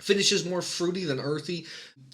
Finishes more fruity than earthy.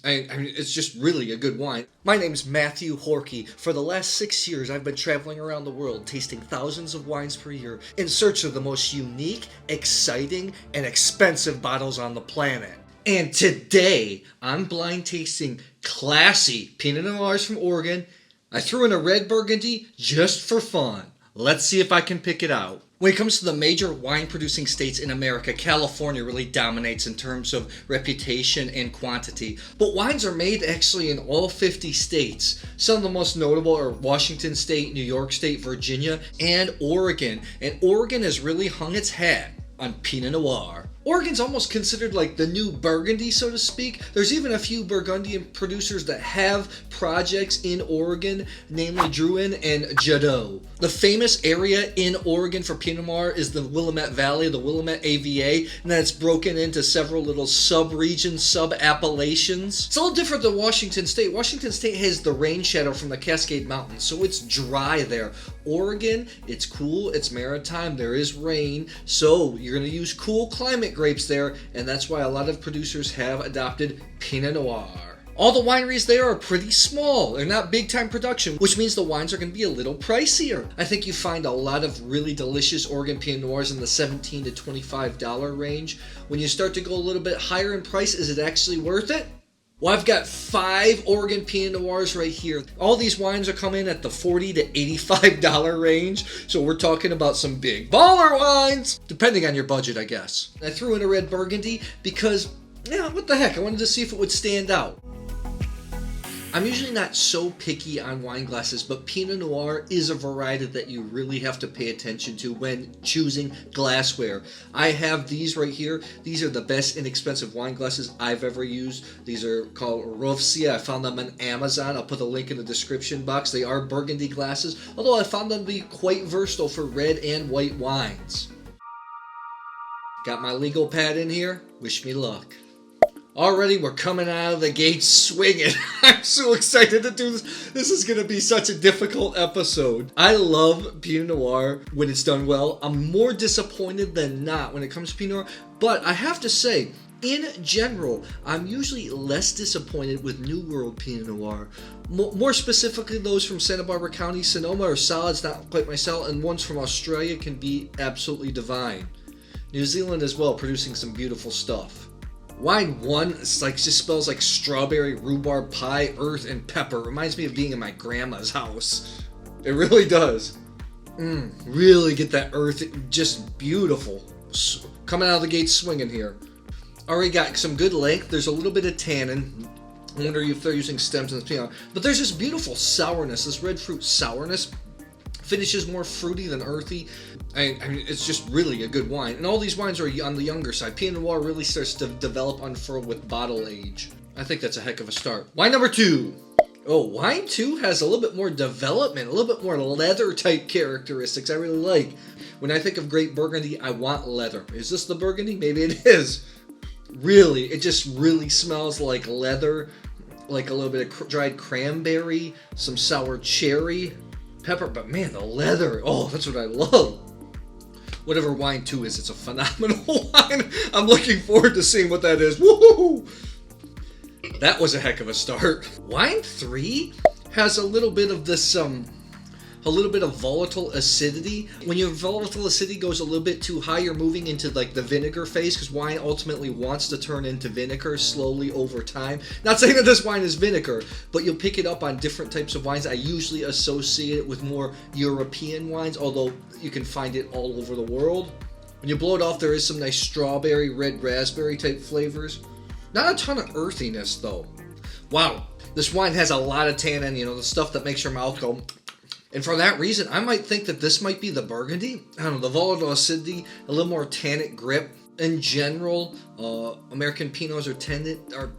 I mean, it's just really a good wine. My name's Matthew Horkey. For the last 6 years, I've been traveling around the world, tasting thousands of wines per year in search of the most unique, exciting, and expensive bottles on the planet. And today, I'm blind tasting classy Pinot Noirs from Oregon. I threw in a red Burgundy just for fun. Let's see if I can pick it out. When it comes to the major wine-producing states in America, California really dominates in terms of reputation and quantity. But wines are made actually in all 50 states. Some of the most notable are Washington State, New York State, Virginia, and Oregon. And Oregon has really hung its hat on Pinot Noir. Oregon's almost considered like the new Burgundy, so to speak. There's even a few Burgundian producers that have projects in Oregon, namely Drouin and Jadot. The famous area in Oregon for Pinot Noir is the Willamette Valley, the Willamette AVA, and then it's broken into several little sub-regions, sub-appellations. It's a little different than Washington State. Washington State has the rain shadow from the Cascade Mountains, so it's dry there. Oregon, it's cool, it's maritime, there is rain, so you're going to use cool climate grapes there, and that's why a lot of producers have adopted Pinot Noir. All the wineries there are pretty small. They're not big time production, which means the wines are going to be a little pricier. I think you find a lot of really delicious Oregon Pinot Noirs in the $17 to $25 range. When you start to go a little bit higher in price, is it actually worth it? Well, I've got 5 Oregon Pinot Noirs right here. All these wines are coming at the $40 to $85 range, so we're talking about some big baller wines, depending on your budget, I guess. I threw in a red Burgundy because, what the heck, I wanted to see if it would stand out. I'm usually not so picky on wine glasses, but Pinot Noir is a variety that you really have to pay attention to when choosing glassware. I have these right here. These are the best inexpensive wine glasses I've ever used. These are called Rovsya. I found them on Amazon. I'll put a link in the description box. They are Burgundy glasses, although I found them to be quite versatile for red and white wines. Got my legal pad in here. Wish me luck. Already, we're coming out of the gate swinging. I'm so excited to do this. This is going to be such a difficult episode. I love Pinot Noir when it's done well. I'm more disappointed than not when it comes to Pinot Noir. But I have to say, in general, I'm usually less disappointed with New World Pinot Noir. More specifically, those from Santa Barbara County, Sonoma are solid. It's not quite my style. And ones from Australia can be absolutely divine. New Zealand as well, producing some beautiful stuff. Wine 1 just smells like strawberry, rhubarb pie, earth, and pepper. Reminds me of being in my grandma's house. It really does. Really get that earth, just beautiful. Coming out of the gate swinging here. Already got some good length. There's a little bit of tannin. I wonder if they're using stems in this Pinot. But there's this beautiful sourness, this red fruit sourness. Finishes more fruity than earthy. I mean, it's just really a good wine. And all these wines are on the younger side. Pinot Noir really starts to develop, unfurl with bottle age. I think that's a heck of a start. Wine number 2. Oh, wine 2 has a little bit more development, a little bit more leather type characteristics I really like. When I think of great Burgundy, I want leather. Is this the Burgundy? Maybe it is. Really, it just really smells like leather, like a little bit of dried cranberry, some sour cherry. Pepper, but man, the leather, that's what I love. Whatever wine 2 is, it's a phenomenal wine. I'm looking forward to seeing what that is. Woohoo! That was a heck of a start. Wine 3 has a little bit of this, a little bit of volatile acidity. When your volatile acidity goes a little bit too high, you're moving into like the vinegar phase, because wine ultimately wants to turn into vinegar slowly over time. Not saying that this wine is vinegar, but you'll pick it up on different types of wines. I usually associate it with more European wines, although you can find it all over the world. When you blow it off, there is some nice strawberry, red raspberry type flavors. Not a ton of earthiness though. Wow, this wine has a lot of tannin, the stuff that makes your mouth go. And for that reason, I might think that this might be the Burgundy. I don't know, the volatile acidity, a little more tannic grip. In general, American Pinots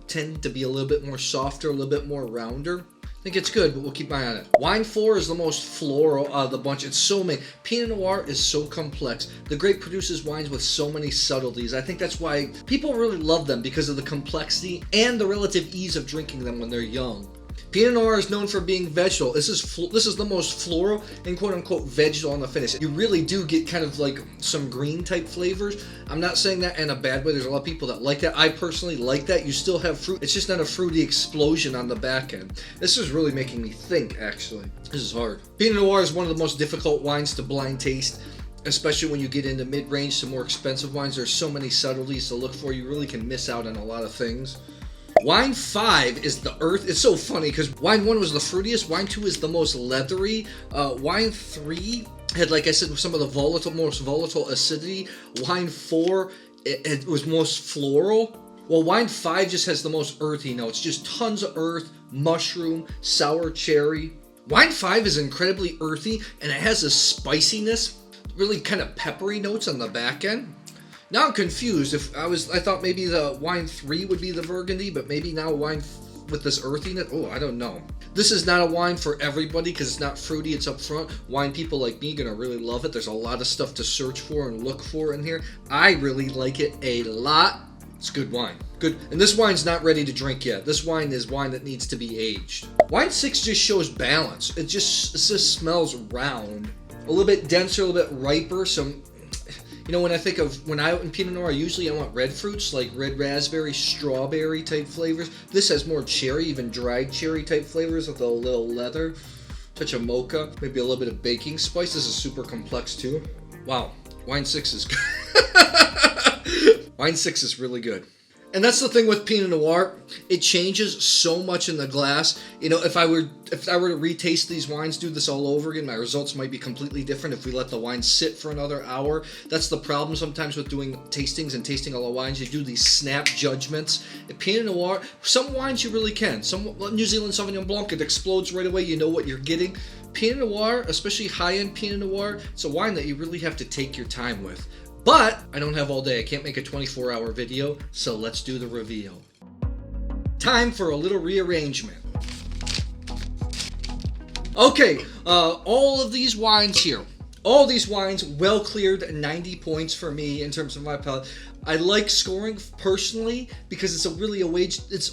tend to be a little bit more softer, a little bit more rounder. I think it's good, but we'll keep an eye on it. Wine 4 is the most floral out of the bunch. It's so many. Pinot Noir is so complex. The grape produces wines with so many subtleties. I think that's why people really love them, because of the complexity and the relative ease of drinking them when they're young. Pinot Noir is known for being vegetal. This is the most floral and quote-unquote vegetal on the finish. You really do get kind of like some green type flavors. I'm not saying that in a bad way. There's a lot of people that like that. I personally like that. You still have fruit. It's just not a fruity explosion on the back end. This is really making me think, actually. This is hard. Pinot Noir is one of the most difficult wines to blind taste, especially when you get into mid-range to more expensive wines. There's so many subtleties to look for. You really can miss out on a lot of things. Wine 5 is the earth. It's so funny because wine 1 was the fruitiest. Wine 2 is the most leathery. Wine 3 had, like I said, some of the most volatile acidity. Wine 4, it was most floral. Well, wine 5 just has the most earthy notes. Just tons of earth, mushroom, sour cherry. Wine 5 is incredibly earthy and it has a spiciness, really kind of peppery notes on the back end. Now I'm confused. I thought maybe the wine 3 would be the Burgundy, but maybe now wine with this earthiness. Oh, I don't know. This is not a wine for everybody because it's not fruity. It's up front. Wine people like me are gonna really love it. There's a lot of stuff to search for and look for in here. I really like it a lot. It's good wine. Good. And this wine's not ready to drink yet. This wine is wine that needs to be aged. Wine 6 just shows balance. It just smells round, a little bit denser, a little bit riper. Some. You know, when I think of, when I in Pinot Noir, usually I want red fruits, like red raspberry, strawberry type flavors. This has more cherry, even dried cherry type flavors with a little leather, touch of mocha, maybe a little bit of baking spice. This is super complex too. Wow, wine 6 is good. Wine 6 is really good. And that's the thing with Pinot Noir. It changes so much in the glass. You know, if I were to retaste these wines, do this all over again, my results might be completely different if we let the wine sit for another hour. That's the problem sometimes with doing tastings and tasting all the wines. You do these snap judgments. In Pinot Noir, some wines you really can. Some New Zealand Sauvignon Blanc, it explodes right away. You know what you're getting. Pinot Noir, especially high-end Pinot Noir, it's a wine that you really have to take your time with. But I don't have all day. I can't make a 24-hour video, so let's do the reveal. Time for a little rearrangement. Okay, all of these wines here. All these wines well cleared 90 points for me in terms of my palate. I like scoring personally because it's the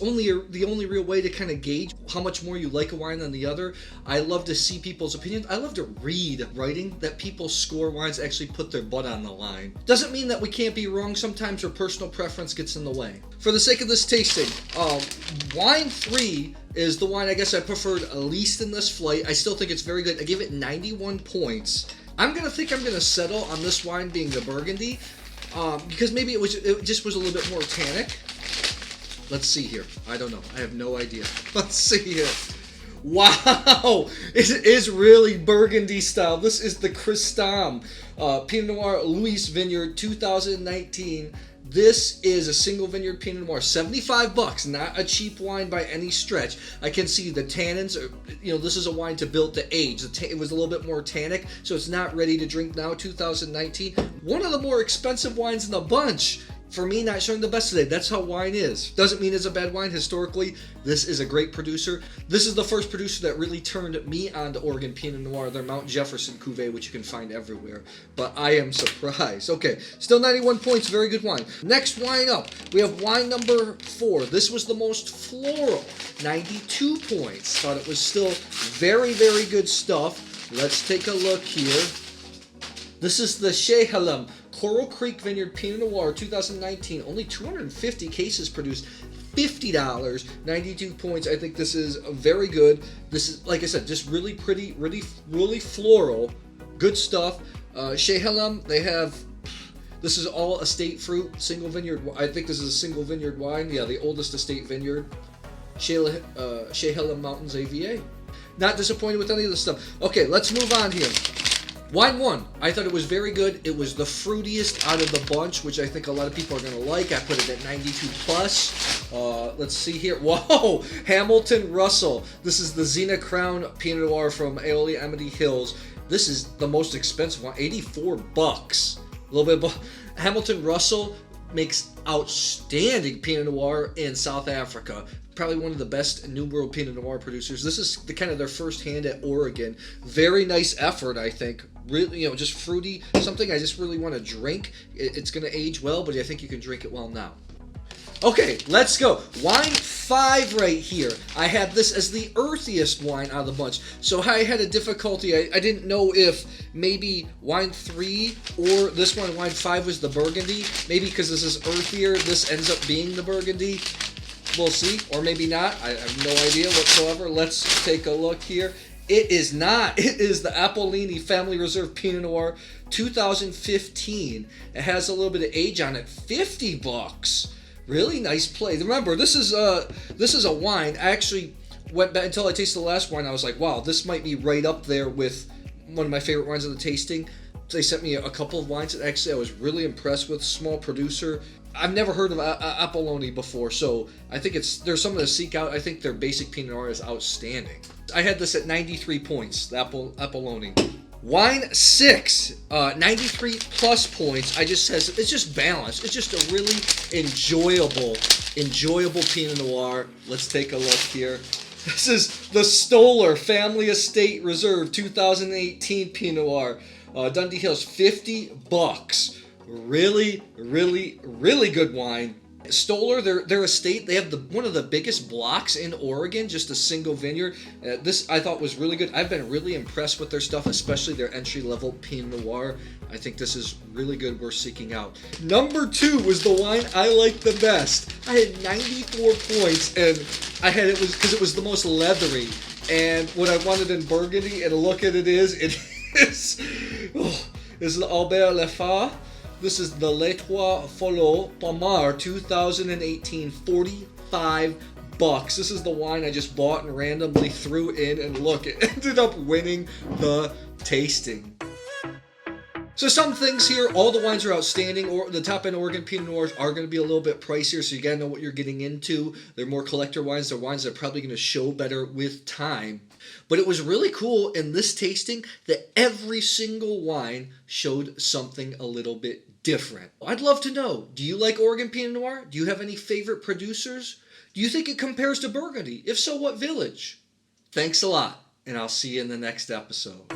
only real way to kind of gauge how much more you like a wine than the other. I love to see people's opinions. I love to read writing that people score wines, actually put their butt on the line. Doesn't mean that we can't be wrong sometimes or personal preference gets in the way. For the sake of this tasting, wine 3 is the wine I guess I preferred least in this flight. I still think it's very good. I give it 91 points. I'm gonna settle on this wine being the Burgundy. Because maybe it just was a little bit more tannic. Let's see here. I don't know. I have no idea. Let's see here. Wow! It is really Burgundy style. This is the Cristom Pinot Noir Louis Vineyard 2019. This is a single vineyard Pinot Noir, $75, not a cheap wine by any stretch. I can see the tannins, this is a wine to build to age. It was a little bit more tannic, so it's not ready to drink now, 2019. One of the more expensive wines in the bunch. For me, not showing the best today. That's how wine is. Doesn't mean it's a bad wine. Historically, this is a great producer. This is the first producer that really turned me on to Oregon Pinot Noir, their Mount Jefferson cuvee, which you can find everywhere. But I am surprised. Okay, still 91 points. Very good wine. Next wine up, we have wine number 4. This was the most floral, 92 points. Thought it was still very, very good stuff. Let's take a look here. This is the Chehalem Coral Creek Vineyard Pinot Noir 2019. Only 250 cases produced. $50, 92 points. I think this is very good. This is, like I said, just really pretty, really floral. Good stuff. Chehalem, this is all estate fruit, single vineyard. I think this is a single vineyard wine. Yeah, the oldest estate vineyard. Chehalem Mountains AVA. Not disappointed with any of this stuff. Okay, let's move on here. Wine 1, I thought it was very good. It was the fruitiest out of the bunch, which I think a lot of people are going to like. I put it at 92 plus. Let's see here. Whoa! Hamilton Russell. This is the Zena Crown Pinot Noir from Aeoli Amity Hills. This is the most expensive one, $84. A little bit. Hamilton Russell makes outstanding Pinot Noir in South Africa. Probably one of the best New World Pinot Noir producers. This is their first hand at Oregon. Very nice effort, I think. Really, just fruity. Something I just really want to drink. It's going to age well, but I think you can drink it well now. Okay, let's go. Wine 5 right here. I had this as the earthiest wine out of the bunch. So I had a difficulty. I didn't know if maybe wine 3 or this one, wine 5, was the Burgundy. Maybe because this is earthier, this ends up being the Burgundy. We'll see, or maybe not. I have no idea whatsoever. Let's take a look here. It is not. It is the Apolloni Family Reserve Pinot Noir 2015. It has a little bit of age on it. $50. Really nice play. Remember, this is a wine. I actually went back until I tasted the last wine. I was like, wow, this might be right up there with one of my favorite wines of the tasting. They sent me a couple of wines that actually I was really impressed with. Small producer. I've never heard of Apolloni before, so I think there's something to seek out. I think their basic Pinot Noir is outstanding. I had this at 93 points, the Apolloni. Wine 6, 93 plus points. It's just balanced. It's just a really enjoyable Pinot Noir. Let's take a look here. This is the Stoller Family Estate Reserve 2018 Pinot Noir. Dundee Hills, $50. Really good wine. Stoller, their estate, they have one of the biggest blocks in Oregon, just a single vineyard. This I thought was really good. I've been really impressed with their stuff, especially their entry-level Pinot Noir. I think this is really good, worth seeking out. Number 2 was the wine I liked the best. I had 94 points, and it was the most leathery. And what I wanted in Burgundy, and look at it is the Albert Lefebvre. This is the L'Etoile Follow Pomar 2018, $45. This is the wine I just bought and randomly threw in, and look, it ended up winning the tasting. So some things here, all the wines are outstanding. Or the top-end Oregon Pinot Noirs are going to be a little bit pricier, so you got to know what you're getting into. They're more collector wines. They're wines that are probably going to show better with time. But it was really cool in this tasting that every single wine showed something a little bit different. I'd love to know, do you like Oregon Pinot Noir? Do you have any favorite producers? Do you think it compares to Burgundy? If so, what village? Thanks a lot, and I'll see you in the next episode.